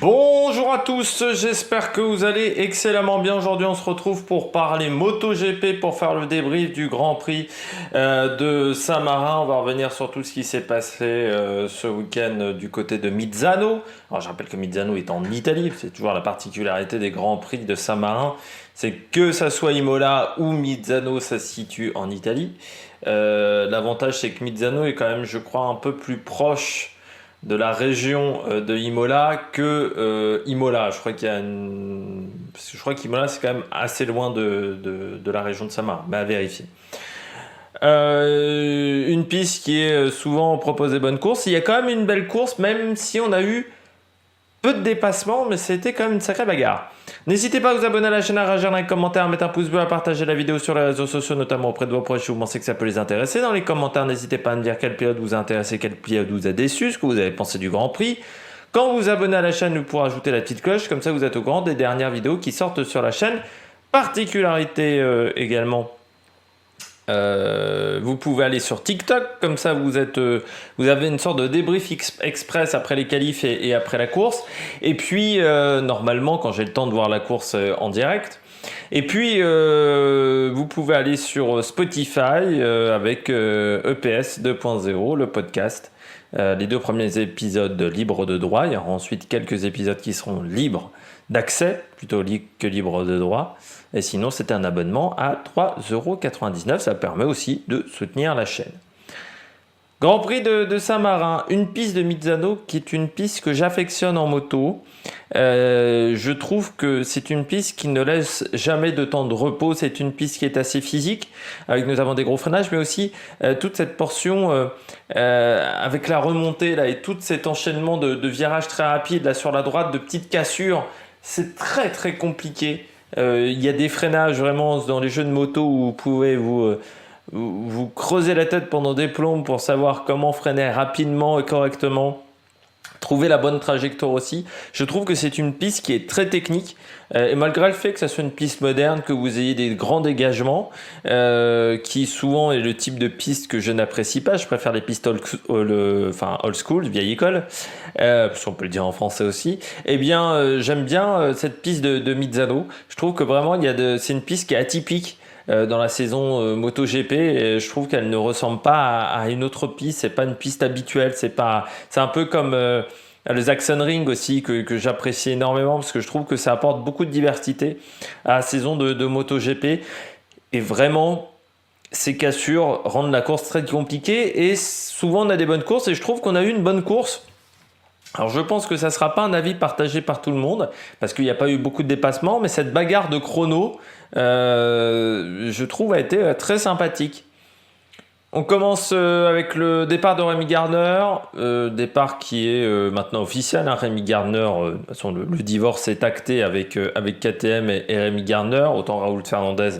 Bonjour à tous, j'espère que vous allez excellemment bien. Aujourd'hui, on se retrouve pour parler MotoGP, pour faire le débrief du Grand Prix de Saint-Marin. On va revenir sur tout ce qui s'est passé ce week-end du côté de Misano. Alors, je rappelle que Misano est en Italie, c'est toujours la particularité des Grands Prix de Saint-Marin. C'est que ça soit Imola ou Misano, ça se situe en Italie. L'avantage, c'est que Misano est quand même, je crois, un peu plus proche de la région de Imola que Imola. Parce que je crois qu'Imola c'est quand même assez loin de la région de Samara, mais à vérifier. Une piste qui est souvent propose des bonnes courses. Il y a quand même une belle course, même si on a eu peu de dépassements, mais c'était quand même une sacrée bagarre. N'hésitez pas à vous abonner à la chaîne, à réagir dans les commentaires, à mettre un pouce bleu, à partager la vidéo sur les réseaux sociaux, notamment auprès de vos proches si vous pensez que ça peut les intéresser. Dans les commentaires, n'hésitez pas à me dire quel pilote vous a intéressé, quel pilote vous a déçu, ce que vous avez pensé du Grand Prix. Quand vous vous abonnez à la chaîne, vous pourrez ajouter la petite cloche, comme ça vous êtes au courant des dernières vidéos qui sortent sur la chaîne. Particularité également. Vous pouvez aller sur TikTok, comme ça vous avez une sorte de débrief express après les qualifs et après la course. Et puis normalement, quand j'ai le temps de voir la course en direct. Et puis vous pouvez aller sur Spotify avec EPS 2.0, le podcast. Les 2 premiers épisodes libres de droit. Il y aura ensuite quelques épisodes qui seront libres d'accès, plutôt que libres de droit. Et sinon, c'est un abonnement à 3,99 €. Ça permet aussi de soutenir la chaîne. Grand Prix de Saint-Marin, une piste de Misano qui est une piste que j'affectionne en moto. Je trouve que c'est une piste qui ne laisse jamais de temps de repos. C'est une piste qui est assez physique, avec notamment des gros freinages, mais aussi toute cette portion avec la remontée là, et tout cet enchaînement de virages très rapides là, sur la droite, de petites cassures. C'est très très compliqué. Il y a des freinages vraiment dans les jeux de moto où vous pouvez vous creusez la tête pendant des plombes pour savoir comment freiner rapidement et correctement. Trouver la bonne trajectoire aussi. Je trouve que c'est une piste qui est très technique et malgré le fait que ça soit une piste moderne, que vous ayez des grands dégagements, qui souvent est le type de piste que je n'apprécie pas. Je préfère les pistes old school, vieille école, parce qu'on peut le dire en français aussi. Eh bien, j'aime bien cette piste de Misano. Je trouve que vraiment c'est une piste qui est atypique dans la saison MotoGP et je trouve qu'elle ne ressemble pas à une autre piste. C'est pas une piste habituelle. C'est un peu comme le Sachsenring aussi que j'apprécie énormément parce que je trouve que ça apporte beaucoup de diversité à la saison de MotoGP et vraiment ces cassures rendent la course très compliquée et souvent on a des bonnes courses et je trouve qu'on a eu une bonne course. Alors je pense que ça ne sera pas un avis partagé par tout le monde, parce qu'il n'y a pas eu beaucoup de dépassements, mais cette bagarre de chrono, je trouve, a été très sympathique. On commence avec le départ de Rémi Gardner, départ qui est maintenant officiel. Hein. Rémi Gardner, de toute façon, le divorce est acté avec KTM et Rémi Gardner. Autant Raoul Fernandez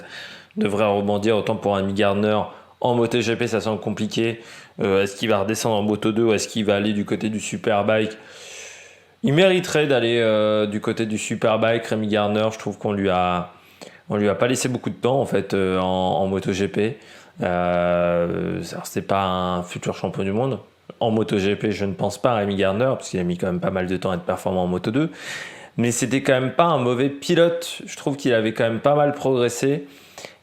devrait rebondir, autant pour Rémi Gardner. En MotoGP, ça semble compliqué. Est-ce qu'il va redescendre en Moto2 ou est-ce qu'il va aller du côté du Superbike? Il mériterait d'aller du côté du Superbike. Rémi Gardner, je trouve qu'on lui a pas laissé beaucoup de temps en fait en MotoGP. C'est pas un futur champion du monde. En MotoGP, je ne pense pas à Rémi Gardner parce qu'il a mis quand même pas mal de temps à être performant en Moto2. Mais c'était quand même pas un mauvais pilote. Je trouve qu'il avait quand même pas mal progressé.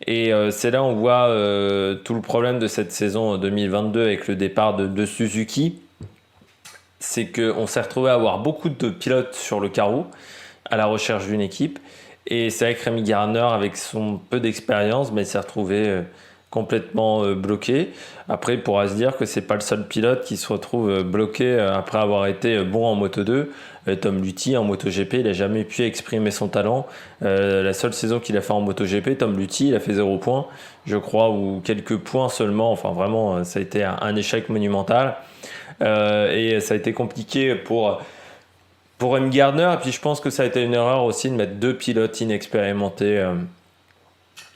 Et c'est là où on voit tout le problème de cette saison 2022 avec le départ de Suzuki. C'est qu'on s'est retrouvé à avoir beaucoup de pilotes sur le carreau à la recherche d'une équipe. Et c'est vrai que Rémi Gardner, avec son peu d'expérience, mais il s'est retrouvé complètement bloqué. Après, il pourra se dire que c'est pas le seul pilote qui se retrouve bloqué après avoir été bon en Moto2. Tom Luthi en MotoGP, il n'a jamais pu exprimer son talent. La seule saison qu'il a fait en MotoGP, Tom Luthi, il a fait 0 points, je crois, ou quelques points seulement. Enfin, vraiment, ça a été un échec monumental. Et ça a été compliqué pour Rémi Gardner. Et puis, je pense que ça a été une erreur aussi de mettre 2 pilotes inexpérimentés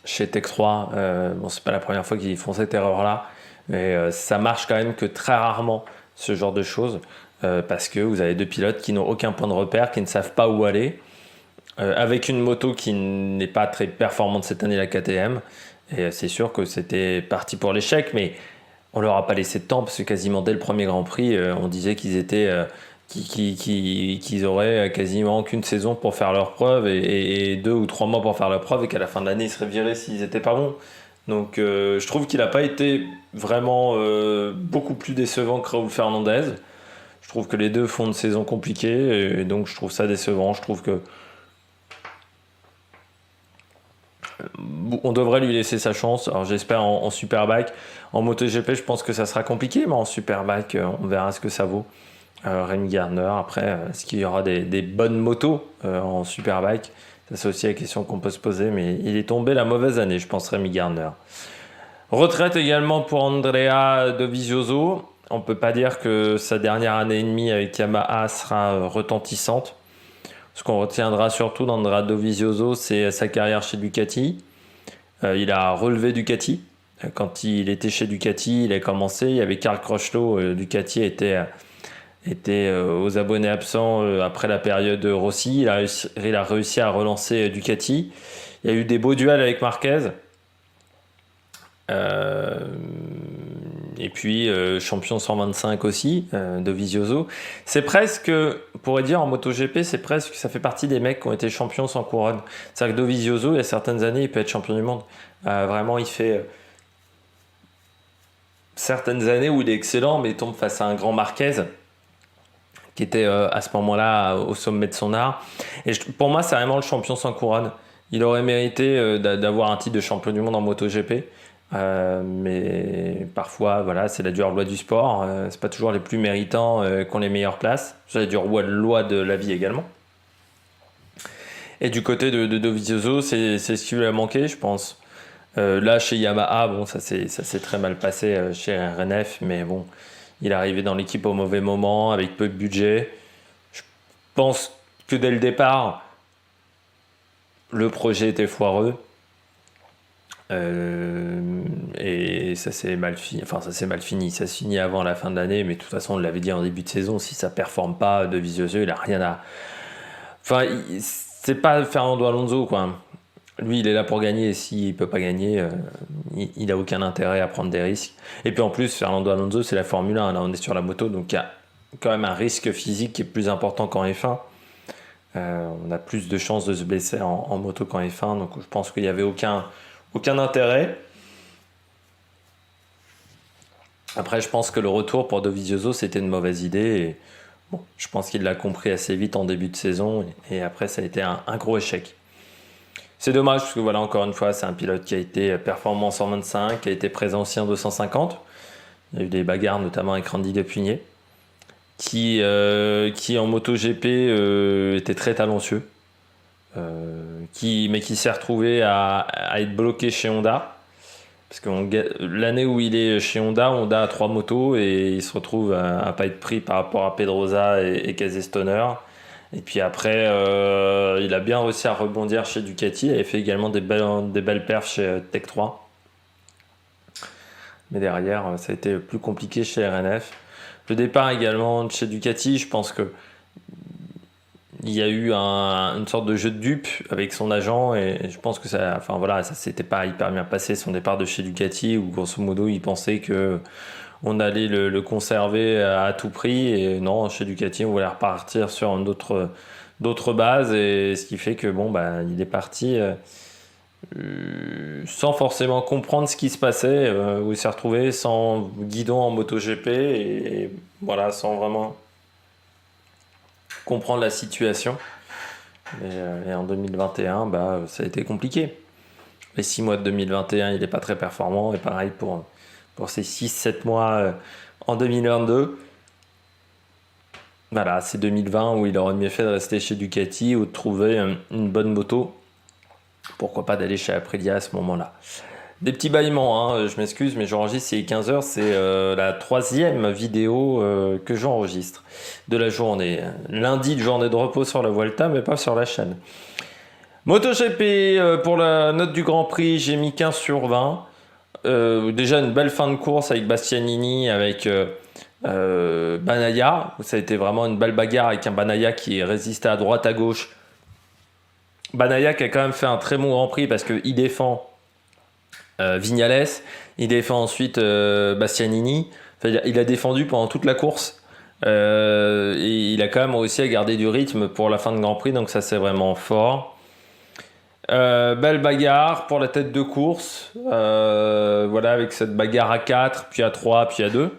chez Tech 3. Bon, c'est pas la première fois qu'ils font cette erreur-là. Mais ça marche quand même que très rarement, ce genre de choses. Parce que vous avez 2 pilotes qui n'ont aucun point de repère, qui ne savent pas où aller, avec une moto qui n'est pas très performante cette année, la KTM. Et c'est sûr que c'était parti pour l'échec, mais on leur a pas laissé de temps parce que quasiment dès le premier Grand Prix, on disait qu'ils qu'ils auraient quasiment qu'une saison pour faire leur preuve et 2 ou 3 mois pour faire leur preuve et qu'à la fin de l'année ils seraient virés s'ils étaient pas bons. Donc je trouve qu'il n'a pas été vraiment beaucoup plus décevant que Raúl Fernandez. Je trouve que les deux font une saison compliquée et donc je trouve ça décevant. Je trouve que on devrait lui laisser sa chance. Alors j'espère en Superbike. En MotoGP, je pense que ça sera compliqué, mais en Superbike, on verra ce que ça vaut. Rémi Gardner, après, est-ce qu'il y aura des bonnes motos en Superbike? Ça, c'est aussi la question qu'on peut se poser, mais il est tombé la mauvaise année, je pense, Rémi Gardner. Retraite également pour Andrea Dovizioso. On ne peut pas dire que sa dernière année et demie avec Yamaha sera retentissante. Ce qu'on retiendra surtout d'Andrea Dovizioso, c'est sa carrière chez Ducati. Il a relevé Ducati. Quand il était chez Ducati, il a commencé. Il y avait Karl Crutchlow. Ducati était aux abonnés absents après la période Rossi. Il a réussi à relancer Ducati. Il y a eu des beaux duels avec Marquez. Et puis champion 125 aussi, Dovizioso. C'est presque, on pourrait dire en MotoGP, c'est presque, ça fait partie des mecs qui ont été champions sans couronne. C'est-à-dire que Dovizioso, il y a certaines années, il peut être champion du monde. Vraiment, il fait certaines années où il est excellent, mais il tombe face à un grand Marquez qui était à ce moment-là au sommet de son art. Et pour moi, c'est vraiment le champion sans couronne. Il aurait mérité d'avoir un titre de champion du monde en MotoGP. Mais parfois, voilà, c'est la dure loi du sport. C'est pas toujours les plus méritants qui ont les meilleures places. C'est la dure loi de la vie également. Et du côté de Dovizioso, c'est ce qui lui a manqué, je pense. Là, chez Yamaha, bon, ça s'est très mal passé chez RNF, mais bon, il est arrivé dans l'équipe au mauvais moment, avec peu de budget. Je pense que dès le départ, le projet était foireux. Et ça s'est mal fini. Enfin, ça s'est mal fini. Ça se finit avant la fin de l'année, mais de toute façon, on l'avait dit en début de saison, si ça performe pas, Dovizioso, il a rien à. Enfin, c'est pas Fernando Alonso, quoi. Lui, il est là pour gagner, et s'il peut pas gagner, il a aucun intérêt à prendre des risques. Et puis en plus, Fernando Alonso, c'est la Formule 1. Là, on est sur la moto, donc il y a quand même un risque physique qui est plus important qu'en F1. On a plus de chances de se blesser en moto qu'en F1, donc je pense qu'il y avait aucun intérêt. Après, je pense que le retour pour Dovizioso, c'était une mauvaise idée. Et bon, je pense qu'il l'a compris assez vite en début de saison. Et après, ça a été un gros échec. C'est dommage, parce que voilà, encore une fois, c'est un pilote qui a été performant en 125, qui a été présent aussi en 250. Il y a eu des bagarres, notamment avec Randy Depuigné, qui en MotoGP était très talentueux. Mais qui s'est retrouvé à être bloqué chez Honda. Parce que l'année où il est chez Honda a 3 motos et il se retrouve à ne pas être pris par rapport à Pedrosa et Casey Stoner. Et puis après, il a bien réussi à rebondir chez Ducati. Il avait fait également des belles perfs chez Tech 3. Mais derrière, ça a été plus compliqué chez RNF. Le départ également de chez Ducati, je pense que il y a eu une sorte de jeu de dupe avec son agent et je pense que ça s'était pas hyper bien passé son départ de chez Ducati où grosso modo il pensait que on allait le conserver à tout prix et non, chez Ducati on voulait repartir sur d'autres bases et ce qui fait que il est parti sans forcément comprendre ce qui se passait où il s'est retrouvé sans guidon en MotoGP et voilà, sans vraiment comprendre la situation. Et en 2021, ça a été compliqué. Les 6 mois de 2021, il n'est pas très performant. Et pareil pour ces 6-7 mois en 2022. Voilà, c'est 2020 où il aurait mieux fait de rester chez Ducati ou de trouver une bonne moto. Pourquoi pas d'aller chez Aprilia à ce moment-là. Des petits bâillements, hein, je m'excuse, mais j'enregistre, c'est 15h, c'est la 3e vidéo que j'enregistre de la journée. Lundi, de journée de repos sur la Vuelta, mais pas sur la chaîne. MotoGP, pour la note du Grand Prix, j'ai mis 15 sur 20. Déjà une belle fin de course avec Bastianini, avec Bagnaia. Ça a été vraiment une belle bagarre avec un Bagnaia qui résistait à droite, à gauche. Bagnaia qui a quand même fait un très bon Grand Prix parce qu'il défend Viñales, il défend ensuite Bastianini. Il a défendu pendant toute la course Et il a quand même réussi à garder du rythme pour la fin de Grand Prix, donc ça c'est vraiment fort. Belle bagarre pour la tête de course, voilà, avec cette bagarre à 4, puis à 3, puis à 2.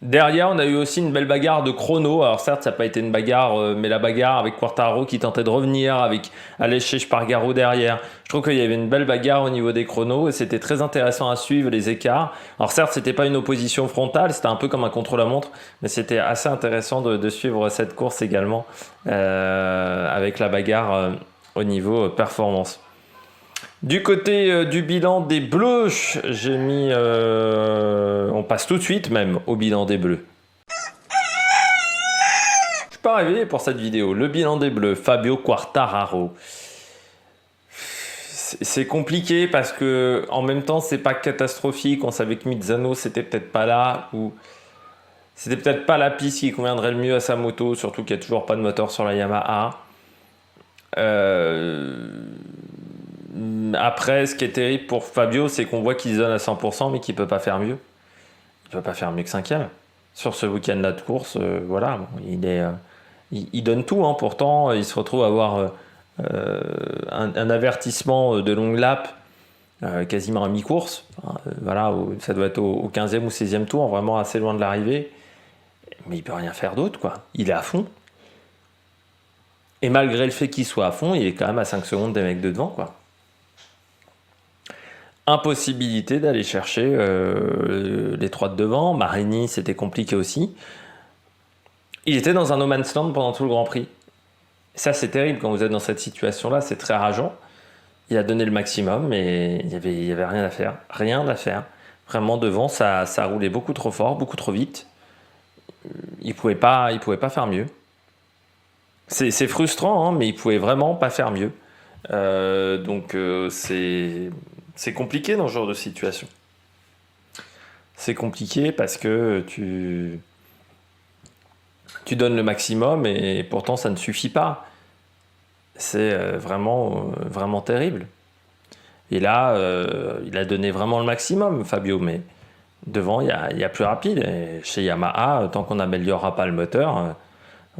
Derrière, on a eu aussi une belle bagarre de chrono. Alors certes, ça n'a pas été une bagarre, mais la bagarre avec Quartararo qui tentait de revenir, avec Aleix Espargaro derrière. Je trouve qu'il y avait une belle bagarre au niveau des chronos et c'était très intéressant à suivre les écarts. Alors certes, c'était pas une opposition frontale, c'était un peu comme un contre-la-montre, mais c'était assez intéressant de suivre cette course également avec la bagarre au niveau performance. Du côté du bilan des Bleus, j'ai mis... on passe tout de suite même au bilan des Bleus. Je suis pas réveillé pour cette vidéo. Le bilan des Bleus, Fabio Quartararo. C'est compliqué parce que en même temps, c'est pas catastrophique. On savait que Misano, c'était peut-être pas là, ou c'était peut-être pas la piste qui conviendrait le mieux à sa moto, surtout qu'il n'y a toujours pas de moteur sur la Yamaha. Après, ce qui est terrible pour Fabio, c'est qu'on voit qu'il se donne à 100%, mais qu'il peut pas faire mieux. Il peut pas faire mieux que 5e. Sur ce week-end-là de course, voilà, il donne tout. Hein, pourtant, il se retrouve à avoir un avertissement de longue lap quasiment à mi-course. Voilà, ça doit être au 15e ou 16e tour, vraiment assez loin de l'arrivée. Mais il peut rien faire d'autre, quoi. Il est à fond. Et malgré le fait qu'il soit à fond, il est quand même à 5 secondes des mecs de devant, quoi. Impossibilité d'aller chercher les 3 de devant. Marini, c'était compliqué aussi. Il était dans un no man's land pendant tout le Grand Prix. Ça, c'est terrible quand vous êtes dans cette situation-là. C'est très rageant. Il a donné le maximum, mais il y avait rien à faire. Rien à faire. Vraiment, devant, ça roulait beaucoup trop fort, beaucoup trop vite. Il pouvait pas faire mieux. C'est frustrant, hein, mais il pouvait vraiment pas faire mieux. Donc, c'est compliqué dans ce genre de situation. C'est compliqué parce que tu donnes le maximum et pourtant ça ne suffit pas. C'est vraiment terrible. Et là, il a donné vraiment le maximum, Fabio, mais devant, il y a plus rapide. Et chez Yamaha, tant qu'on n'améliorera pas le moteur,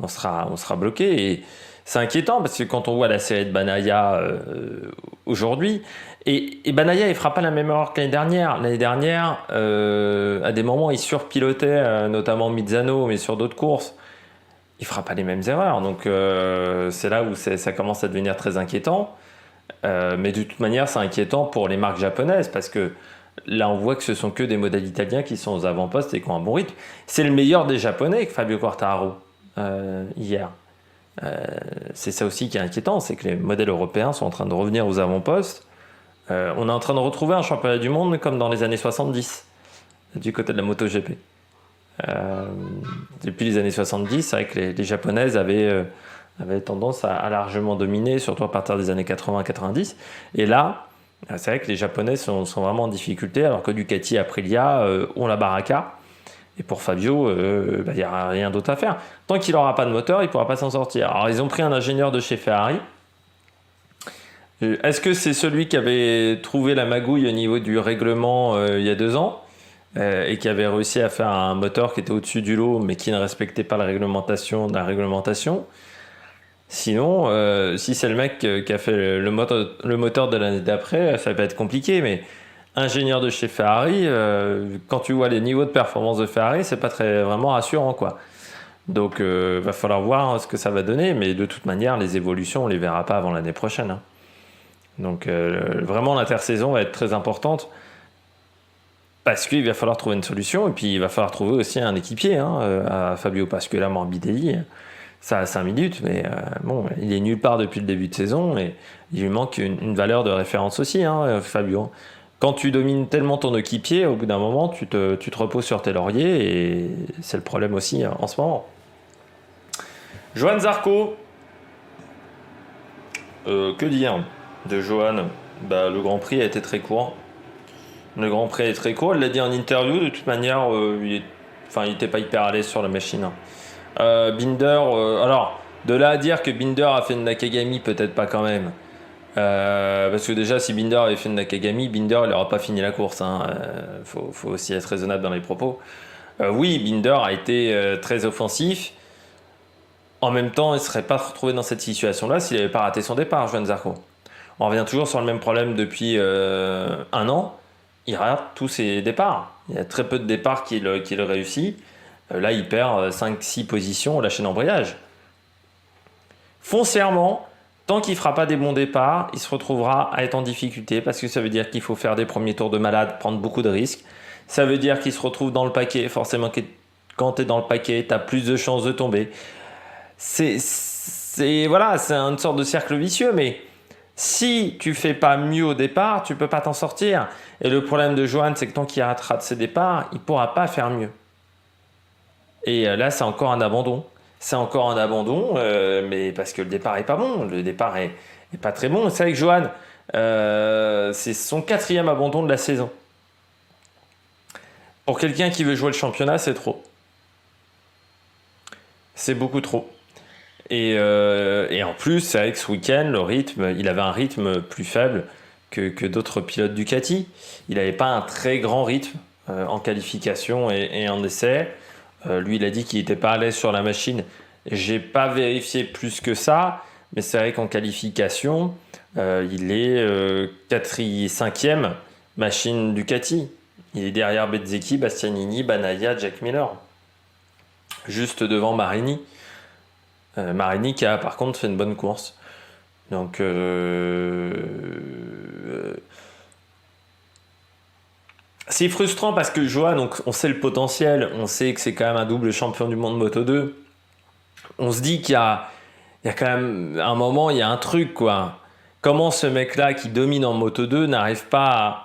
on sera bloqué. Et c'est inquiétant parce que quand on voit la série de Bagnaia aujourd'hui, et Bagnaia, il fera pas la même erreur que l'année dernière. L'année dernière, à des moments, il surpilotait, notamment Misano, mais sur d'autres courses, il fera pas les mêmes erreurs. Donc c'est là où ça commence à devenir très inquiétant. Mais de toute manière, c'est inquiétant pour les marques japonaises parce que là, on voit que ce sont que des modèles italiens qui sont aux avant-postes et qui ont un bon rythme. C'est le meilleur des Japonais, Fabio Quartararo, hier. C'est ça aussi qui est inquiétant, c'est que les modèles européens sont en train de revenir aux avant-postes. On est en train de retrouver un championnat du monde comme dans les années 70, du côté de la MotoGP. Depuis les années 70, c'est vrai que les Japonaises avaient tendance à largement dominer, surtout à partir des années 80-90. Et là, c'est vrai que les Japonais sont vraiment en difficulté, alors que Ducati et Aprilia ont la baraka. Et pour Fabio, il n'y a rien d'autre à faire. Tant qu'il n'aura pas de moteur, il ne pourra pas s'en sortir. Alors, ils ont pris un ingénieur de chez Ferrari. Est-ce que c'est celui qui avait trouvé la magouille au niveau du règlement il y a 2 ans et qui avait réussi à faire un moteur qui était au-dessus du lot, mais qui ne respectait pas la réglementation de la réglementation? Sinon, si c'est le mec qui a fait le moteur de l'année d'après, ça va être compliqué, mais ingénieur de chez Ferrari, quand tu vois les niveaux de performance de Ferrari, c'est pas vraiment rassurant, quoi. Donc, va falloir voir ce que ça va donner, mais de toute manière, les évolutions, on les verra pas avant l'année prochaine. Hein. Donc, vraiment, l'intersaison va être très importante parce qu'il va falloir trouver une solution et puis il va falloir trouver aussi un équipier à Fabio, parce que là, Morbidelli, ça a 5 minutes, mais bon, il est nulle part depuis le début de saison et il lui manque une valeur de référence aussi, Fabio. Quand tu domines tellement ton équipier, au bout d'un moment, tu te reposes sur tes lauriers et c'est le problème aussi en ce moment. Johan Zarco. Que dire de Johan? Le Grand Prix a été très court. Le Grand Prix est très court, il l'a dit en interview, de toute manière, il n'était pas hyper à l'aise sur la machine. Binder, alors, de là à dire que Binder a fait une Nakagami, peut-être pas quand même. Parce que déjà, si Binder avait fait une Nakagami, Binder il n'aurait pas fini la course. Faut aussi être raisonnable dans les propos. Oui, Binder a été très offensif. En même temps, il ne serait pas retrouvé dans cette situation-là s'il n'avait pas raté son départ, Johan Zarco. On revient toujours sur le même problème depuis un an. Il rate tous ses départs. Il y a très peu de départs qu'il réussit. Là, il perd 5-6 positions au lâcher d'embrayage. Foncièrement, tant qu'il ne fera pas des bons départs, il se retrouvera à être en difficulté parce que ça veut dire qu'il faut faire des premiers tours de malade, prendre beaucoup de risques. Ça veut dire qu'il se retrouve dans le paquet. Forcément, quand tu es dans le paquet, tu as plus de chances de tomber. Voilà, c'est une sorte de cercle vicieux, mais si tu fais pas mieux au départ, tu peux pas t'en sortir. Et le problème de Johan, c'est que tant qu'il rate ses départs, il pourra pas faire mieux. Et là, c'est encore un abandon. C'est encore un abandon, mais parce que le départ est pas bon. Le départ est pas très bon. C'est vrai que Johan, c'est son 4e abandon de la saison. Pour quelqu'un qui veut jouer le championnat, c'est trop. C'est beaucoup trop. Et en plus, c'est vrai que ce week-end, il avait un rythme plus faible que d'autres pilotes Ducati. Il n'avait pas un très grand rythme en qualification et en essai. Lui, il a dit qu'il n'était pas à l'aise sur la machine. J'ai pas vérifié plus que ça, mais c'est vrai qu'en qualification, il est 5e machine Ducati. Il est derrière Bezzecchi, Bastianini, Bagnaia, Jack Miller. Juste devant Marini. Marini qui a par contre fait une bonne course. Donc c'est frustrant parce que Johan, donc, on sait le potentiel, on sait que c'est quand même un double champion du monde Moto 2. On se dit qu'il y a quand même un moment, il y a un truc quoi. Comment ce mec-là qui domine en Moto 2 n'arrive pas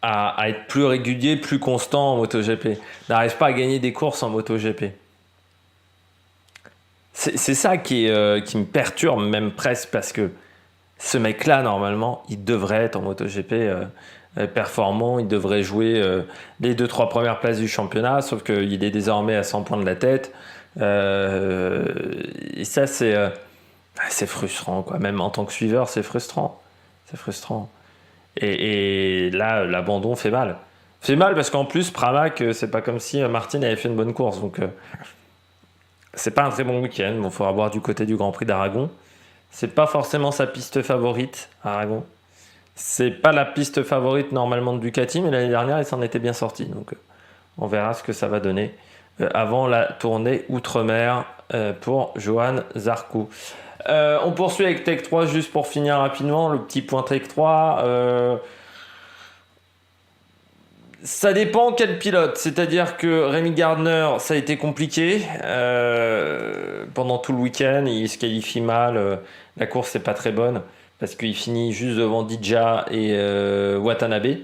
à être plus régulier, plus constant en MotoGP, n'arrive pas à gagner des courses en MotoGP. C'est ça qui me perturbe même presque parce que ce mec-là, normalement, il devrait être en MotoGP performant, il devrait jouer les 2-3 premières places du championnat, sauf qu'il est désormais à 100 points de la tête. Et ça, c'est frustrant, quoi. Même en tant que suiveur, c'est frustrant. C'est frustrant. Et là, l'abandon fait mal. Fait mal parce qu'en plus, Pramac, c'est pas comme si Martin avait fait une bonne course. Donc, c'est pas un très bon week-end. Bon, il faudra voir du côté du Grand Prix d'Aragon. C'est pas forcément sa piste favorite, Aragon. C'est pas la piste favorite normalement de Ducati, mais l'année dernière, il s'en était bien sorti. Donc, on verra ce que ça va donner avant la tournée Outre-mer pour Johan Zarco. On poursuit avec Tech 3 juste pour finir rapidement. Le petit point Tech 3. Ça dépend quel pilote. C'est-à-dire que Rémi Gardner, ça a été compliqué. Pendant tout le week-end, il se qualifie mal. La course n'est pas très bonne parce qu'il finit juste devant Dija et Watanabe.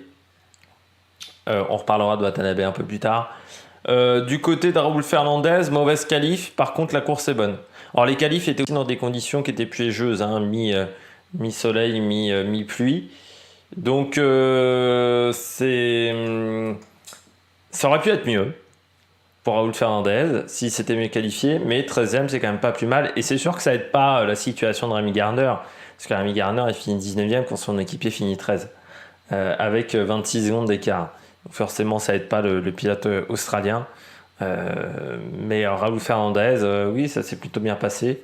On reparlera de Watanabe un peu plus tard. Du côté de Raúl Fernandez, mauvaise qualif. Par contre, la course est bonne. Alors, les qualifs étaient aussi dans des conditions qui étaient piégeuses, hein, mi-soleil, mi-pluie. Donc, ça aurait pu être mieux pour Raúl Fernandez si c'était mieux qualifié, mais 13e, c'est quand même pas plus mal. Et c'est sûr que ça aide pas la situation de Rémi Gardner, parce que Rémi Gardner, il finit 19e quand son équipier finit 13, avec 26 secondes d'écart. Donc forcément, ça aide pas le pilote australien. Mais Raúl Fernandez, oui, ça s'est plutôt bien passé.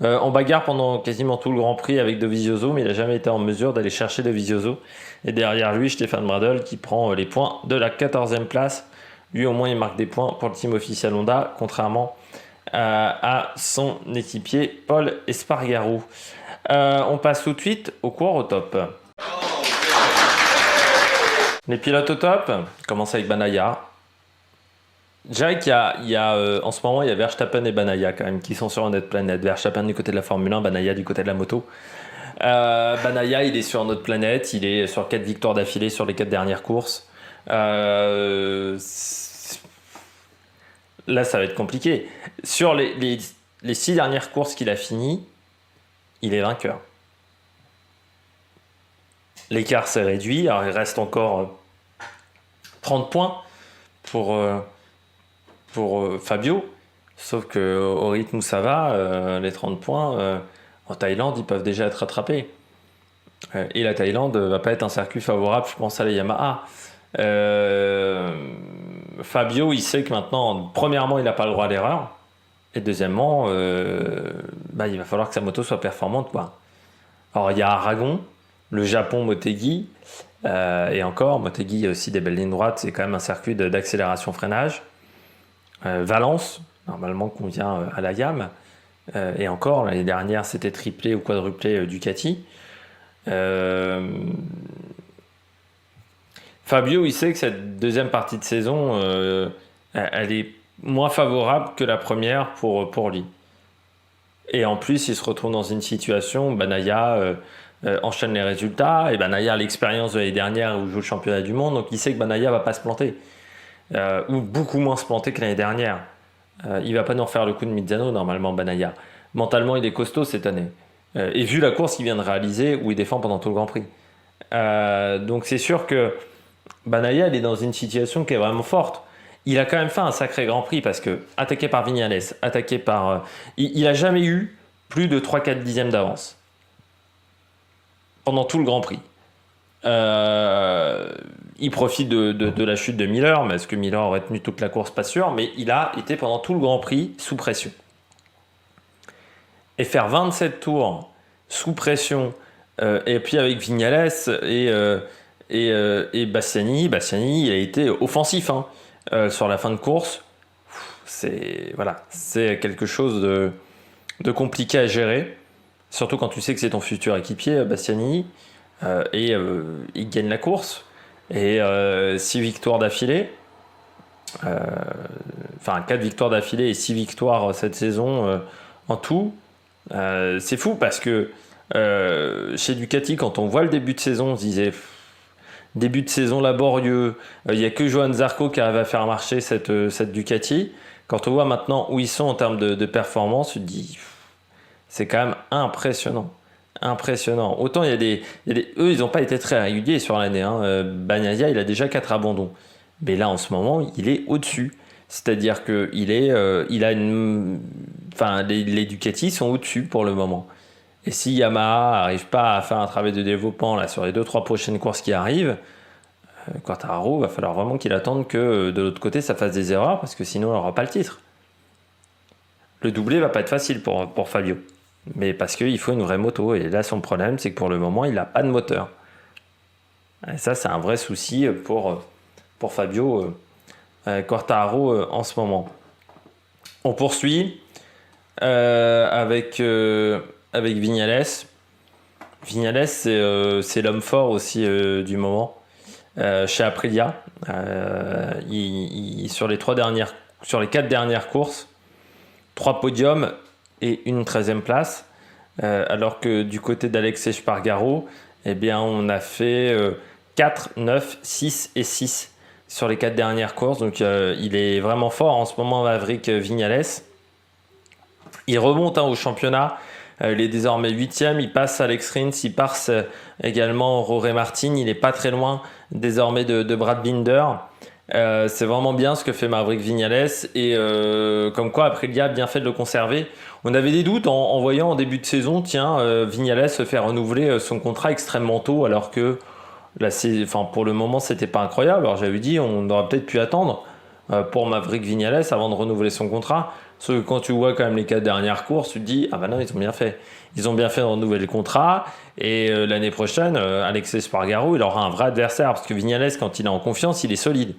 En bagarre pendant quasiment tout le Grand Prix avec Dovizioso, mais il n'a jamais été en mesure d'aller chercher Dovizioso. Et derrière lui, Stéphane Bradl qui prend les points de la 14e place. Lui, au moins, il marque des points pour le team officiel Honda, contrairement à son équipier Paul Espargaro. On passe tout de suite aux coureurs au top. Les pilotes au top, on commence avec Bagnaia. Je dirais qu'il y a en ce moment, il y a Verstappen et Bagnaia quand même qui sont sur notre planète. Verstappen du côté de la Formule 1, Bagnaia du côté de la moto. Bagnaia, il est sur notre planète, il est sur 4 victoires d'affilée sur les 4 dernières courses. Là, ça va être compliqué. Sur les 6 dernières courses qu'il a finies, il est vainqueur. L'écart s'est réduit, alors il reste encore 30 points pour Fabio, sauf que au rythme où ça va, les 30 points en Thaïlande, ils peuvent déjà être rattrapés. Et la Thaïlande va pas être un circuit favorable, je pense, à la Yamaha. Fabio, il sait que maintenant, premièrement, il n'a pas le droit à l'erreur. Et deuxièmement, il va falloir que sa moto soit performante, quoi. Alors, il y a Aragon, le Japon, Motegi. Et encore, Motegi a aussi des belles lignes droites. C'est quand même un circuit d'accélération-freinage. Valence, normalement, convient à la YAM. Et encore, l'année dernière, c'était triplé ou quadruplé Ducati. Fabio, il sait que cette deuxième partie de saison, elle est moins favorable que la première pour lui. Et en plus, il se retrouve dans une situation où Banaya enchaîne les résultats. Et Banaya a l'expérience de l'année dernière où il joue le championnat du monde. Donc il sait que Banaya va pas se planter. Ou beaucoup moins se planter que l'année dernière. Il va pas nous refaire le coup de Mizano, normalement, Banaya. Mentalement, il est costaud cette année. Et vu la course qu'il vient de réaliser, où il défend pendant tout le Grand Prix. Donc c'est sûr que Banaya, il est dans une situation qui est vraiment forte. Il a quand même fait un sacré Grand Prix parce que, attaqué par Viñales, attaqué par... il a jamais eu plus de 3-4 dixièmes d'avance pendant tout le Grand Prix. Il profite de la chute de Miller, mais est-ce que Miller aurait tenu toute la course? Pas sûr, mais il a été pendant tout le Grand Prix sous pression. Et faire 27 tours sous pression, et puis avec Viñales et Bastiani, il a été offensif sur la fin de course. C'est quelque chose de compliqué à gérer, surtout quand tu sais que c'est ton futur équipier, Bastiani, et il gagne la course. Et 6 victoires d'affilée, 4 victoires d'affilée et 6 victoires cette saison en tout. C'est fou parce que chez Ducati, quand on voit le début de saison, on se disait début de saison laborieux, il n'y a que Johann Zarco qui arrive à faire marcher cette Ducati. Quand on voit maintenant où ils sont en termes de performance, tu te dis c'est quand même impressionnant. Autant il y a des eux, ils n'ont pas été très réguliers sur l'année. Bagnaia, il a déjà 4 abandons. Mais là, en ce moment, il est au-dessus. C'est-à-dire que les Ducati sont au-dessus pour le moment. Et si Yamaha n'arrive pas à faire un travail de développement là, sur les 2-3 prochaines courses qui arrivent, Quartararo, va falloir vraiment qu'il attende que de l'autre côté, ça fasse des erreurs, parce que sinon, il n'aura pas le titre. Le doublé va pas être facile pour Fabio. Mais parce qu'il faut une vraie moto. Et là, son problème, c'est que pour le moment, il n'a pas de moteur. Et ça, c'est un vrai souci pour Fabio Quartararo en ce moment. On poursuit avec Viñales. Viñales, c'est l'homme fort aussi du moment chez Aprilia. Sur les 4 dernières courses, 3 podiums et une 13e place. Alors que du côté d'Alex Espargaro, on a fait 4, 9, 6 et 6 sur les 4 dernières courses. Donc il est vraiment fort en ce moment, Maverick Viñales. Il remonte au championnat. Il est désormais 8e. Il passe Alex Rins. Il passe également Jorge Martin. Il n'est pas très loin désormais de Brad Binder. C'est vraiment bien ce que fait Maverick Viñales. Et comme quoi Aprilia a bien fait de le conserver. On avait des doutes en voyant en début de saison, Viñales se fait renouveler son contrat extrêmement tôt, alors que là, pour le moment, c'était pas incroyable. Alors j'avais dit, on aurait peut-être pu attendre pour Maverick Viñales avant de renouveler son contrat. Sauf que quand tu vois quand même les 4 dernières courses, tu te dis, non, ils ont bien fait. Ils ont bien fait de renouveler le contrat. Et l'année prochaine, Alex Espargaro, il aura un vrai adversaire. Parce que Viñales, quand il est en confiance, il est solide.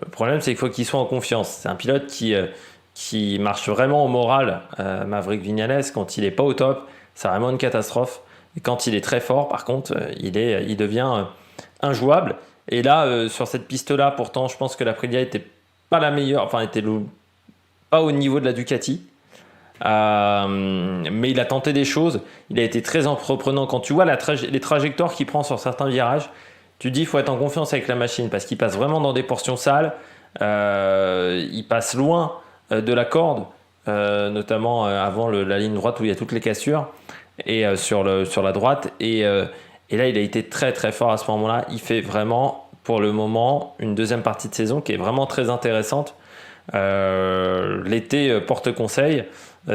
Le problème, c'est qu'il faut qu'il soit en confiance. C'est un pilote qui marche vraiment au moral, Maverick Viñales. Quand il n'est pas au top, c'est vraiment une catastrophe. Et quand il est très fort, par contre, il devient injouable. Et là, sur cette piste-là, pourtant, je pense que l'Aprilia était pas la meilleure, était pas au niveau de la Ducati. Mais il a tenté des choses. Il a été très entreprenant. Quand tu vois les trajectoires qu'il prend sur certains virages, tu te dis qu'il faut être en confiance avec la machine parce qu'il passe vraiment dans des portions sales. Il passe loin de la corde, notamment avant la ligne droite où il y a toutes les cassures, et sur la droite. Et là, il a été très très fort à ce moment-là. Il fait vraiment, pour le moment, une deuxième partie de saison qui est vraiment très intéressante. L'été porte conseil.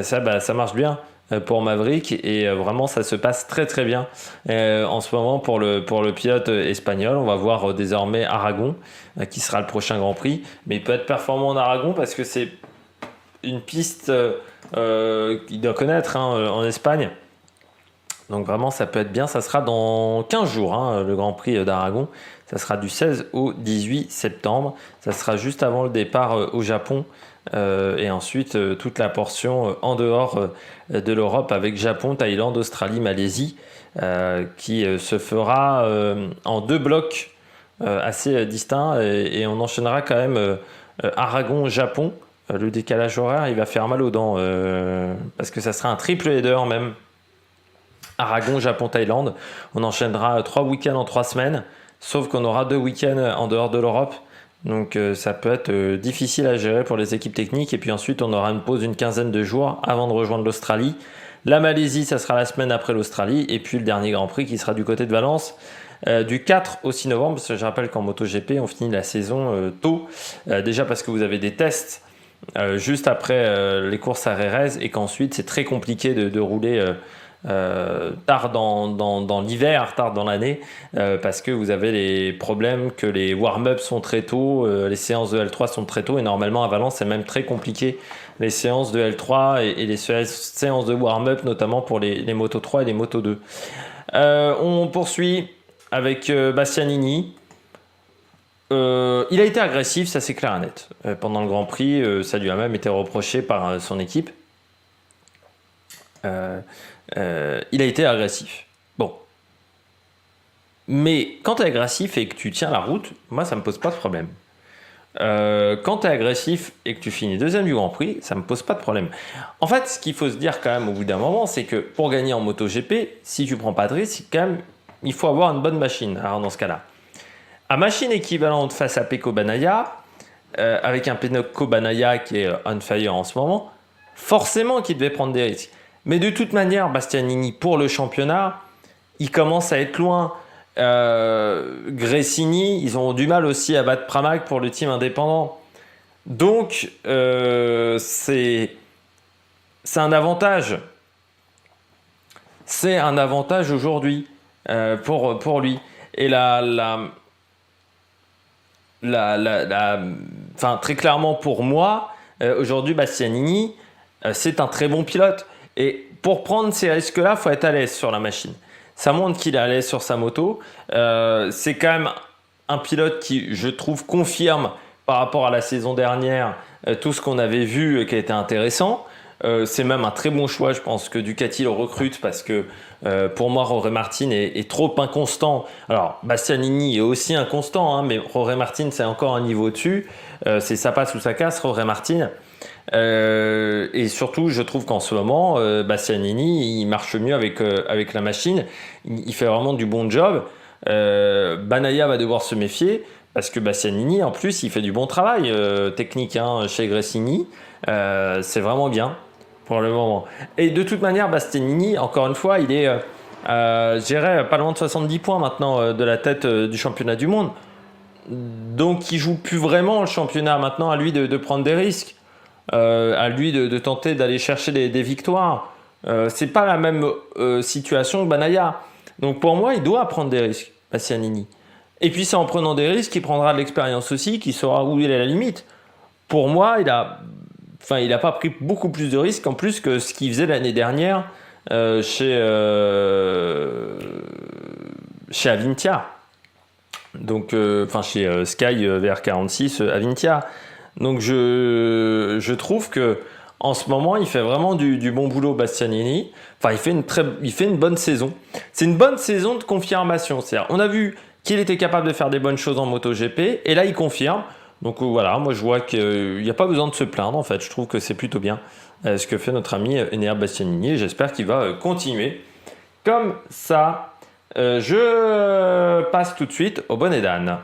Ça marche bien. pour Maverick et vraiment ça se passe très très bien en ce moment pour le pilote espagnol. On va voir désormais Aragon qui sera le prochain Grand Prix, mais il peut être performant en Aragon parce que c'est une piste qu'il doit connaître en Espagne. Donc vraiment ça peut être bien, ça sera dans 15 jours le Grand Prix d'Aragon. Ça sera du 16 au 18 septembre. Ça sera juste avant le départ au Japon. Et ensuite, toute la portion en dehors de l'Europe avec Japon, Thaïlande, Australie, Malaisie, qui se fera en 2 blocs assez distincts. Et on enchaînera quand même Aragon-Japon. Le décalage horaire, il va faire mal aux dents parce que ça sera un triple header même. Aragon, Japon, Thaïlande. On enchaînera 3 week-ends en 3 semaines. Sauf qu'on aura 2 week-ends en dehors de l'Europe. Donc ça peut être difficile à gérer pour les équipes techniques. Et puis ensuite, on aura une pause d'une quinzaine de jours avant de rejoindre l'Australie. La Malaisie, ça sera la semaine après l'Australie. Et puis le dernier Grand Prix qui sera du côté de Valence. Du 4 au 6 novembre, parce que je rappelle qu'en MotoGP, on finit la saison tôt. Déjà parce que vous avez des tests juste après les courses à Jerez. Et qu'ensuite, c'est très compliqué de rouler... tard dans l'hiver, tard dans l'année, parce que vous avez les problèmes que les warm-up sont très tôt, les séances de L3 sont très tôt, et normalement à Valence c'est même très compliqué les séances de L3 et les séances de warm-up, notamment pour les Moto 3 et les Moto 2. On poursuit avec Bastianini. Il a été agressif, ça c'est clair et net. Pendant le Grand Prix, ça lui a même été reproché par son équipe. Il a été agressif. Bon. Mais quand tu es agressif et que tu tiens la route, moi ça me pose pas de problème. Quand tu es agressif et que tu finis deuxième du Grand Prix, ça me pose pas de problème. En fait, ce qu'il faut se dire quand même au bout d'un moment, c'est que pour gagner en MotoGP, si tu prends pas de risque, quand même, il faut avoir une bonne machine. Alors dans ce cas-là, à machine équivalente face à Pecco Bagnaia, avec un Pecco Bagnaia qui est on fire en ce moment, forcément qu'il devait prendre des risques. Mais de toute manière, Bastianini, pour le championnat, il commence à être loin. Gresini, ils ont du mal aussi à battre Pramac pour le team indépendant. Donc, c'est un avantage. C'est un avantage aujourd'hui pour lui. Et très clairement pour moi, aujourd'hui, Bastianini, c'est un très bon pilote. Et pour prendre ces risques-là, il faut être à l'aise sur la machine. Ça montre qu'il est à l'aise sur sa moto. C'est quand même un pilote qui, je trouve, confirme par rapport à la saison dernière tout ce qu'on avait vu qui a été intéressant. C'est même un très bon choix, je pense, que Ducati le recrute parce que pour moi, Jorge Martin est trop inconstant. Alors, Bastianini est aussi inconstant, mais Jorge Martin, c'est encore un niveau au-dessus. C'est ça passe ou ça casse, Jorge Martin. Et surtout, je trouve qu'en ce moment, Bastianini, il marche mieux avec la machine. Il fait vraiment du bon job. Bagnaia va devoir se méfier parce que Bastianini, en plus, il fait du bon travail technique chez Gresini. C'est vraiment bien pour le moment. Et de toute manière, Bastianini, encore une fois, il est, je dirais, pas loin de 70 points maintenant de la tête du championnat du monde. Donc, il joue plus vraiment le championnat. Maintenant, à lui de prendre des risques. À lui de tenter d'aller chercher des victoires. C'est pas la même situation que Bagnaia. Donc pour moi, il doit prendre des risques, Bastianini. Et puis c'est en prenant des risques qu'il prendra de l'expérience aussi, qu'il saura où il est la limite. Pour moi, il a pas pris beaucoup plus de risques en plus que ce qu'il faisait l'année dernière chez Avintia. Donc, chez Sky VR46 Avintia. Donc je trouve que en ce moment, il fait vraiment du bon boulot, Bastianini. Enfin, il fait une bonne saison. C'est une bonne saison de confirmation. C'est-à-dire, on a vu qu'il était capable de faire des bonnes choses en MotoGP, et là, il confirme. Donc voilà, moi je vois qu'il n'y a pas besoin de se plaindre. En fait, je trouve que c'est plutôt bien ce que fait notre ami Enea Bastianini. Et j'espère qu'il va continuer comme ça. Je passe tout de suite au bonnet d'âne.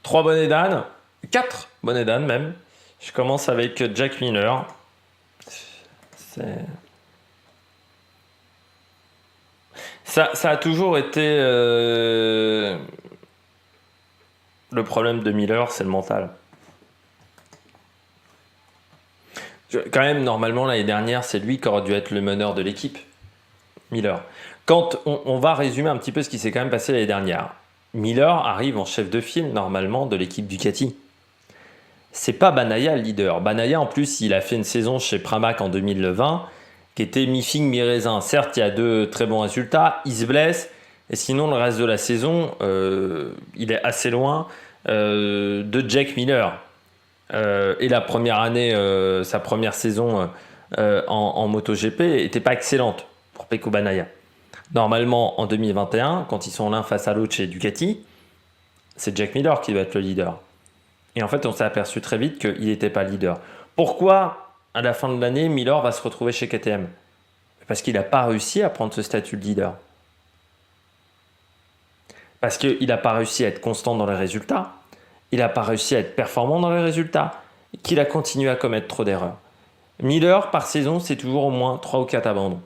3 bonnets d'âne, 4 bonnets d'âne même. Je commence avec Jack Miller. Ça a toujours été le problème de Miller, c'est le mental. Quand même, normalement, l'année dernière, c'est lui qui aurait dû être le meneur de l'équipe, Miller. Quand on va résumer un petit peu ce qui s'est quand même passé l'année dernière. Miller arrive en chef de file, normalement, de l'équipe Ducati. C'est pas Banaya le leader. Banaya, en plus, il a fait une saison chez Pramac en 2020 qui était mi-figue, mi-raisin. Certes, il y a 2 très bons résultats, il se blesse, et sinon, le reste de la saison, il est assez loin de Jack Miller. Et la première année, sa première saison en MotoGP n'était pas excellente pour Pecco Banaya. Normalement, en 2021, quand ils sont l'un face à l'autre chez Ducati, c'est Jack Miller qui va être le leader. Et en fait, on s'est aperçu très vite qu'il n'était pas leader. Pourquoi, à la fin de l'année, Miller va se retrouver chez KTM? Parce qu'il n'a pas réussi à prendre ce statut de leader. Parce qu'il n'a pas réussi à être constant dans les résultats. Il n'a pas réussi à être performant dans les résultats. Qu'il a continué à commettre trop d'erreurs. Miller, par saison, c'est toujours au moins 3 ou 4 abandons.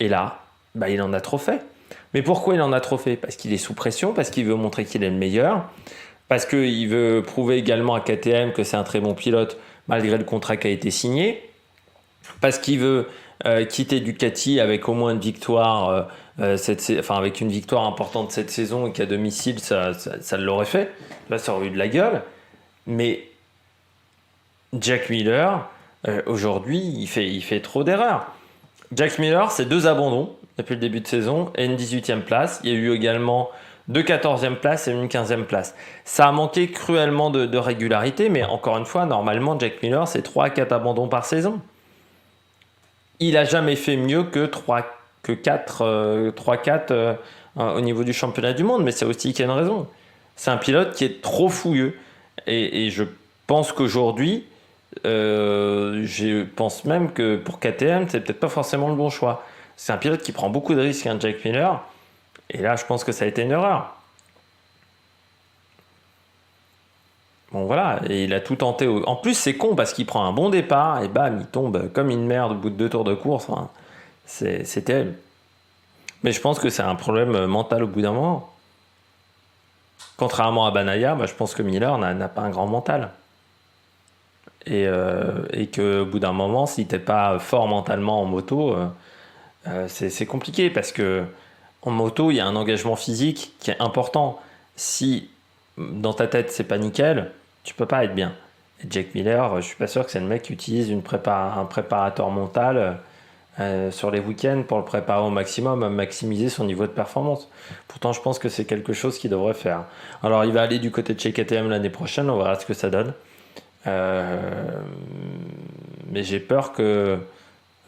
Et là, il en a trop fait. Mais pourquoi il en a trop fait? Parce qu'il est sous pression, parce qu'il veut montrer qu'il est le meilleur, parce qu'il veut prouver également à KTM que c'est un très bon pilote, malgré le contrat qui a été signé, parce qu'il veut quitter Ducati avec au moins une victoire, avec une victoire importante cette saison, et qu'à domicile, ça l'aurait fait. Là, ça aurait eu de la gueule. Mais Jack Miller, aujourd'hui, il fait trop d'erreurs. Jack Miller, c'est 2 abandons depuis le début de saison et une 18e place. Il y a eu également 2 14e places et une 15e place. Ça a manqué cruellement de régularité, mais encore une fois, normalement, Jack Miller, c'est 3 à 4 abandons par saison. Il n'a jamais fait mieux que 3-4 au niveau du championnat du monde, mais c'est aussi qu'il y a une raison. C'est un pilote qui est trop fouilleux. Et je pense qu'aujourd'hui, je pense même que pour KTM, c'est peut-être pas forcément le bon choix. C'est un pilote qui prend beaucoup de risques, Jack Miller. Et là, je pense que ça a été une erreur. Bon, voilà. Et il a tout tenté. En plus, c'est con parce qu'il prend un bon départ et bam, il tombe comme une merde au bout de 2 tours de course. Enfin, c'est terrible. Mais je pense que c'est un problème mental au bout d'un moment. Contrairement à Banaya, je pense que Miller n'a pas un grand mental. Et qu'au bout d'un moment, si t'es pas fort mentalement en moto, c'est compliqué parce que en moto, il y a un engagement physique qui est important. Si dans ta tête c'est pas nickel, tu peux pas être bien. Et Jack Miller, je suis pas sûr que c'est le mec qui utilise un préparateur mental sur les week-ends pour le préparer au maximum, à maximiser son niveau de performance. Pourtant, je pense que c'est quelque chose qu'il devrait faire. Alors, il va aller du côté de chez KTM l'année prochaine, on verra ce que ça donne. Mais j'ai peur que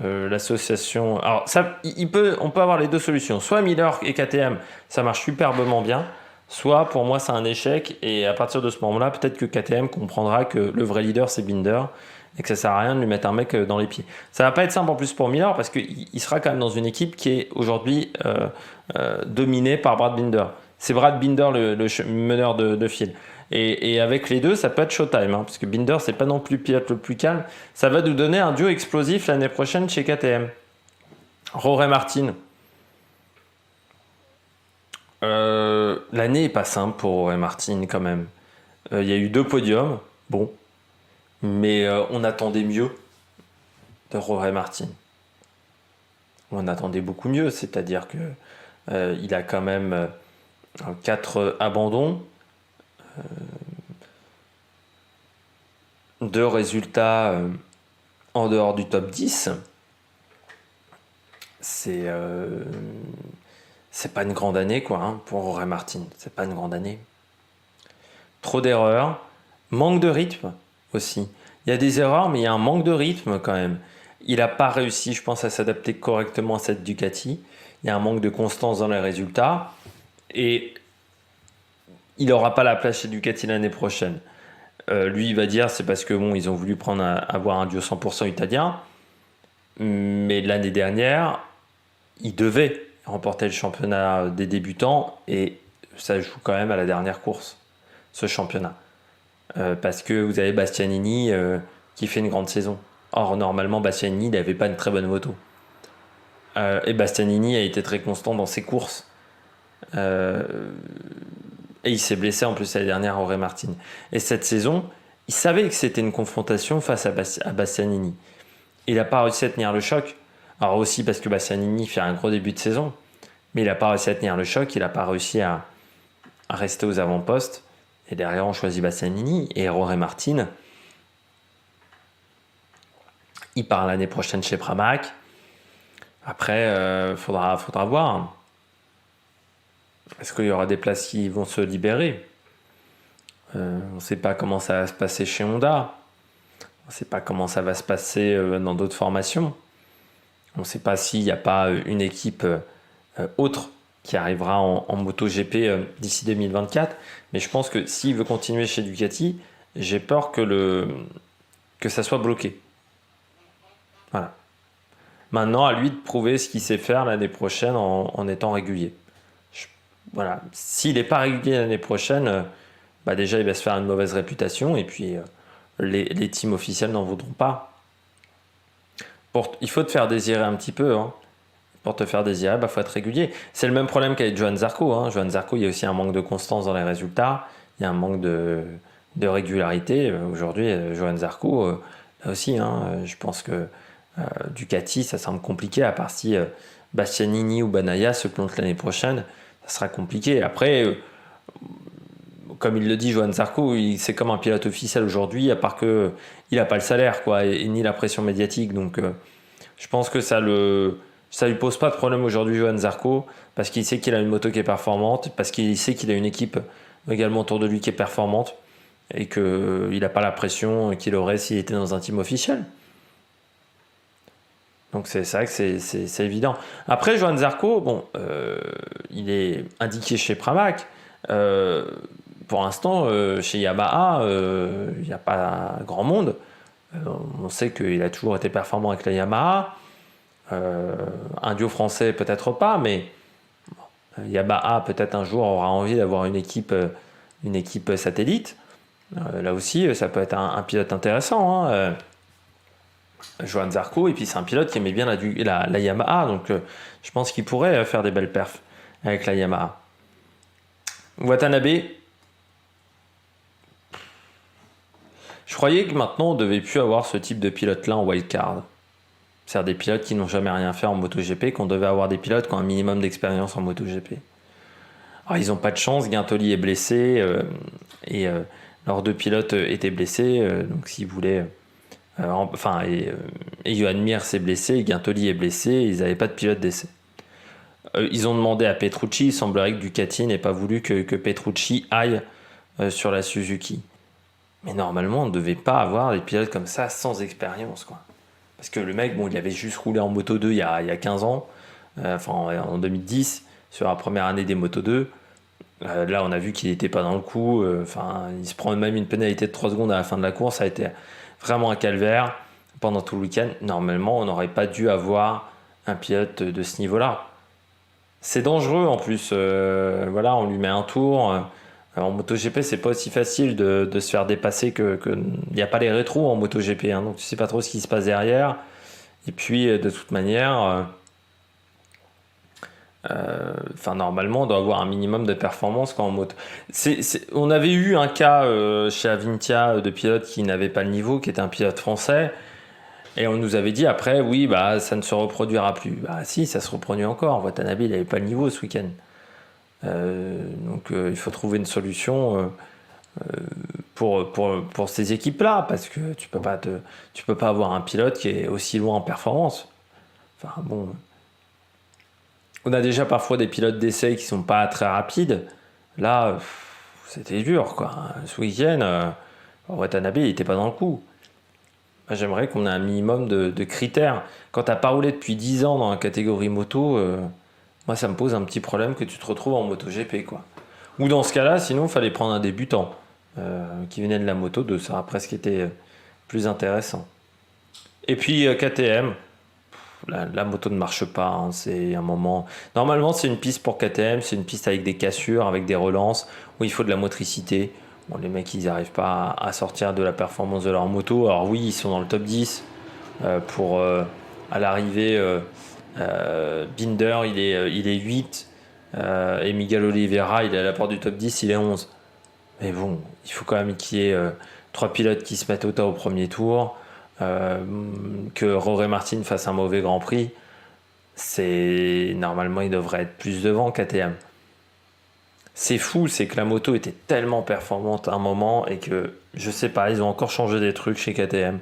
l'association. Alors, on peut avoir les 2 solutions. Soit Miller et KTM, ça marche superbement bien. Soit pour moi, c'est un échec. Et à partir de ce moment-là, peut-être que KTM comprendra que le vrai leader, c'est Binder. Et que ça sert à rien de lui mettre un mec dans les pieds. Ça va pas être simple en plus pour Miller parce qu'il sera quand même dans une équipe qui est aujourd'hui dominée par Brad Binder. C'est Brad Binder le meneur de file. Et avec les deux, ça peut être showtime, parce que Binder, c'est pas non plus le pilote le plus calme. Ça va nous donner un duo explosif l'année prochaine chez KTM. Jorge Martin. L'année est pas simple pour Jorge Martin quand même. Il y a eu 2 podiums, bon, mais on attendait mieux de Jorge Martin. On attendait beaucoup mieux, c'est-à-dire que il a quand même 4 abandons. 2 résultats en dehors du top 10, c'est pas une grande année pour Jorge Martin. C'est pas une grande année. Trop d'erreurs, manque de rythme aussi. Il y a des erreurs, mais il y a un manque de rythme quand même. Il n'a pas réussi, je pense, à s'adapter correctement à cette Ducati. Il y a un manque de constance dans les résultats. Et il n'aura pas la place chez Ducati l'année prochaine. Lui, il va dire c'est parce que ils ont voulu avoir un duo 100% italien. Mais l'année dernière, il devait remporter le championnat des débutants et ça joue quand même à la dernière course, ce championnat. Parce que vous avez Bastianini qui fait une grande saison. Or, normalement, Bastianini n'avait pas une très bonne moto. Et Bastianini a été très constant dans ses courses. Et il s'est blessé en plus l'année dernière, Jorge Martin. Et cette saison, il savait que c'était une confrontation face à Bastianini. Il n'a pas réussi à tenir le choc. Alors aussi parce que Bastianini fait un gros début de saison, mais il n'a pas réussi à tenir le choc, il n'a pas réussi à rester aux avant-postes. Et derrière, on choisit Bastianini et Jorge Martin. Il part l'année prochaine chez Pramac. Après, faudra voir. Est-ce qu'il y aura des places qui vont se libérer? On ne sait pas comment ça va se passer chez Honda. On ne sait pas comment ça va se passer dans d'autres formations. On ne sait pas s'il n'y a pas une équipe autre qui arrivera en MotoGP d'ici 2024. Mais je pense que s'il veut continuer chez Ducati, j'ai peur que ça soit bloqué. Voilà. Maintenant, à lui de prouver ce qu'il sait faire l'année prochaine en étant régulier. Voilà. S'il n'est pas régulier l'année prochaine, déjà il va se faire une mauvaise réputation et puis les teams officiels n'en voudront pas. Il faut te faire désirer un petit peu. Hein. Pour te faire désirer, il faut être régulier. C'est le même problème qu'avec Johann Zarco. Hein. Johann Zarco, il y a aussi un manque de constance dans les résultats. Il y a un manque de régularité. Aujourd'hui, Johann Zarco, là aussi, je pense que Ducati, ça semble compliqué, à part si Bastianini ou Bagnaia se plantent l'année prochaine. Ça sera compliqué. Après, comme il le dit, Johann Zarco, c'est comme un pilote officiel aujourd'hui, à part que il n'a pas le salaire, quoi, et ni la pression médiatique. Donc, je pense que ça lui pose pas de problème aujourd'hui, Johann Zarco, parce qu'il sait qu'il a une moto qui est performante, parce qu'il sait qu'il a une équipe également autour de lui qui est performante, et qu'il n'a pas la pression qu'il aurait s'il était dans un team officiel. Donc c'est vrai que c'est évident. Après, Johann Zarco, il est indiqué chez Pramac. Pour l'instant, chez Yamaha, il n'y a pas grand monde. On sait qu'il a toujours été performant avec la Yamaha. Un duo français, peut-être pas, mais Yamaha, peut-être un jour, aura envie d'avoir une équipe satellite. Là aussi, ça peut être un pilote intéressant. Johann Zarco, et puis c'est un pilote qui aimait bien la Yamaha, donc je pense qu'il pourrait faire des belles perfs avec la Yamaha. Watanabe, je croyais que maintenant on devait plus avoir ce type de pilote-là en wildcard. C'est-à-dire des pilotes qui n'ont jamais rien fait en MotoGP, qu'on devait avoir des pilotes qui ont un minimum d'expérience en MotoGP. Alors ils n'ont pas de chance, Guintoli est blessé, et leurs deux pilotes étaient blessés, donc s'ils voulaient... et Johan Mir s'est blessé, Guintoli est blessé, ils n'avaient pas de pilote d'essai. Ils ont demandé à Petrucci, il semblerait que Ducati n'ait pas voulu que Petrucci aille sur la Suzuki. Mais normalement, on ne devait pas avoir des pilotes comme ça sans expérience, quoi. Parce que le mec, il avait juste roulé en Moto 2 il y a 15 ans, en 2010, sur la première année des Moto 2. Là, on a vu qu'il n'était pas dans le coup. Il se prend même une pénalité de 3 secondes à la fin de la course. Ça a été vraiment un calvaire pendant tout le week-end. Normalement, on n'aurait pas dû avoir un pilote de ce niveau-là. C'est dangereux en plus. On lui met un tour. En MotoGP, c'est pas aussi facile de se faire dépasser que il n'y a pas les rétros en MotoGP, donc tu sais pas trop ce qui se passe derrière. Et puis de toute manière, normalement, on doit avoir un minimum de performance quand en moto. On avait eu un cas chez Avintia de pilote qui n'avait pas le niveau, qui était un pilote français. Et on nous avait dit après, oui, ça ne se reproduira plus. Si, ça se reproduit encore. Watanabe, il n'avait pas le niveau ce week-end. Donc il faut trouver une solution pour ces équipes-là, parce que tu peux pas avoir un pilote qui est aussi loin en performance. On a déjà parfois des pilotes d'essai qui sont pas très rapides. Là, c'était dur, quoi. Ce week-end, Watanabe, il était pas dans le coup. Moi, j'aimerais qu'on ait un minimum de critères. Quand t'as pas roulé depuis 10 ans dans la catégorie moto, moi, ça me pose un petit problème que tu te retrouves en MotoGP, quoi. Ou dans ce cas-là, sinon, il fallait prendre un débutant qui venait de la moto 2. Ça aurait presque été plus intéressant. Et puis, KTM, la moto ne marche pas. C'est un moment... Normalement, c'est une piste pour KTM. C'est une piste avec des cassures, avec des relances, où il faut de la motricité. Les mecs, ils n'arrivent pas à sortir de la performance de leur moto. Alors oui, ils sont dans le top 10 pour, à l'arrivée... Binder, il est 8 et Miguel Oliveira, il est à la porte du top 10, il est 11. Mais bon, il faut quand même qu'il y ait 3 pilotes qui se mettent au tas au premier tour, que Jorge Martin fasse un mauvais Grand Prix, normalement il devrait être plus devant KTM. C'est fou, c'est que la moto était tellement performante à un moment et que, je sais pas, ils ont encore changé des trucs chez KTM.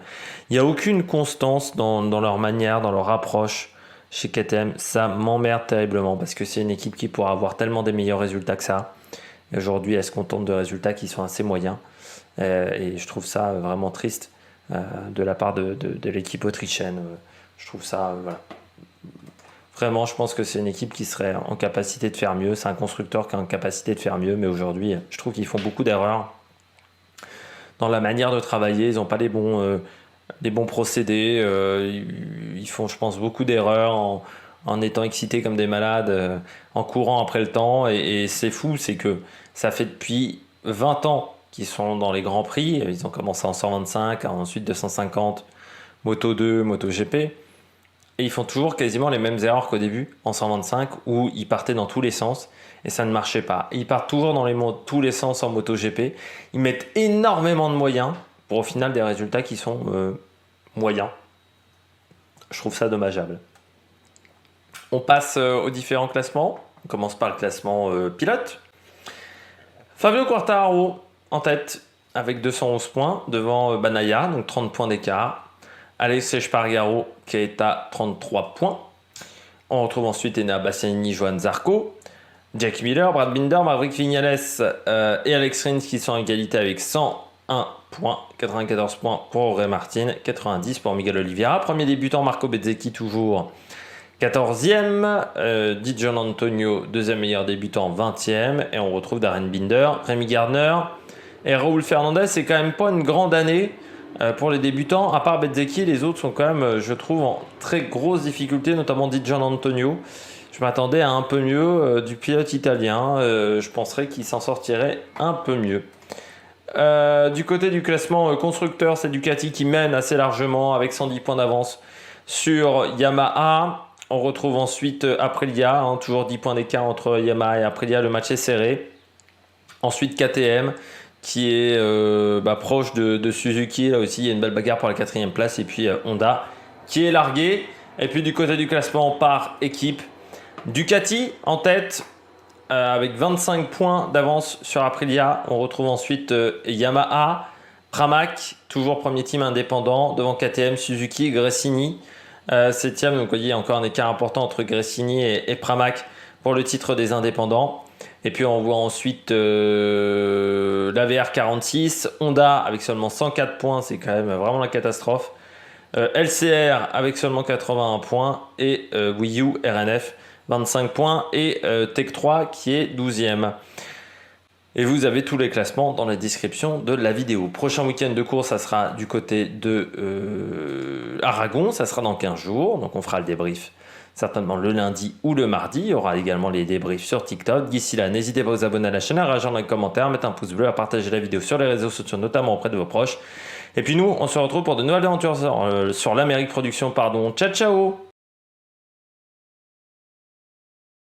Il n'y a aucune constance dans leur manière, dans leur approche chez KTM. Ça m'emmerde terriblement parce que c'est une équipe qui pourra avoir tellement des meilleurs résultats que ça. Et aujourd'hui, elle se contente de résultats qui sont assez moyens. Et je trouve ça vraiment triste de la part de l'équipe autrichienne. Je trouve ça, voilà. Vraiment, je pense que c'est une équipe qui serait en capacité de faire mieux. C'est un constructeur qui a en capacité de faire mieux. Mais aujourd'hui, je trouve qu'ils font beaucoup d'erreurs dans la manière de travailler. Ils n'ont pas les bons procédés. Ils font, je pense, beaucoup d'erreurs en étant excités comme des malades, en courant après le temps. Et c'est fou, c'est que ça fait depuis 20 ans qu'ils sont dans les Grands Prix. Ils ont commencé en 125, ensuite 250, Moto 2, Moto GP. Et ils font toujours quasiment les mêmes erreurs qu'au début, en 125, où ils partaient dans tous les sens et ça ne marchait pas. Ils partent toujours dans tous les sens en MotoGP. Ils mettent énormément de moyens pour au final des résultats qui sont moyens. Je trouve ça dommageable. On passe aux différents classements. On commence par le classement pilote. Fabio Quartararo en tête avec 211 points devant Bagnaia, donc 30 points d'écart. Alex Espargaro qui est à 33 points. On retrouve ensuite Enea Bastianini, Johan Zarco, Jack Miller, Brad Binder, Maverick Viñales et Alex Rins qui sont en égalité avec 101 points, 94 points pour Jorge Martin, 90 pour Miguel Oliveira. Premier débutant Marco Bezzecchi toujours 14e, Di Giannantonio deuxième meilleur débutant 20e et on retrouve Darren Binder, Rémi Gardner et Raúl Fernandez. C'est quand même pas une grande année pour les débutants, à part Bezzecchi, les autres sont quand même, je trouve, en très grosse difficulté, notamment Di Giannantonio. Je m'attendais à un peu mieux du pilote italien. Je penserais qu'il s'en sortirait un peu mieux. Du côté du classement constructeur, c'est Ducati qui mène assez largement avec 110 points d'avance sur Yamaha. On retrouve ensuite Aprilia, toujours 10 points d'écart entre Yamaha et Aprilia. Le match est serré. Ensuite KTM qui est proche de Suzuki. Là aussi, il y a une belle bagarre pour la 4e place. Et puis Honda qui est largué. Et puis du côté du classement par équipe, Ducati en tête avec 25 points d'avance sur Aprilia. On retrouve ensuite Yamaha, Pramac, toujours premier team indépendant, devant KTM, Suzuki, Gresini. 7e, donc vous voyez, encore un écart important entre Gresini et Pramac pour le titre des indépendants. Et puis on voit ensuite l'AVR 46, Honda avec seulement 104 points, c'est quand même vraiment la catastrophe. LCR avec seulement 81 points et Wii U RNF 25 points et Tech 3 qui est 12e. Et vous avez tous les classements dans la description de la vidéo. Prochain week-end de course, ça sera du côté de Aragon, ça sera dans 15 jours, donc on fera le débrief certainement le lundi ou le mardi. Il y aura également les débriefs sur TikTok. D'ici là, n'hésitez pas à vous abonner à la chaîne, à réagir dans les commentaires, à mettre un pouce bleu, à partager la vidéo sur les réseaux sociaux, notamment auprès de vos proches. Et puis nous, on se retrouve pour de nouvelles aventures sur l'Amérique Production. Ciao, ciao!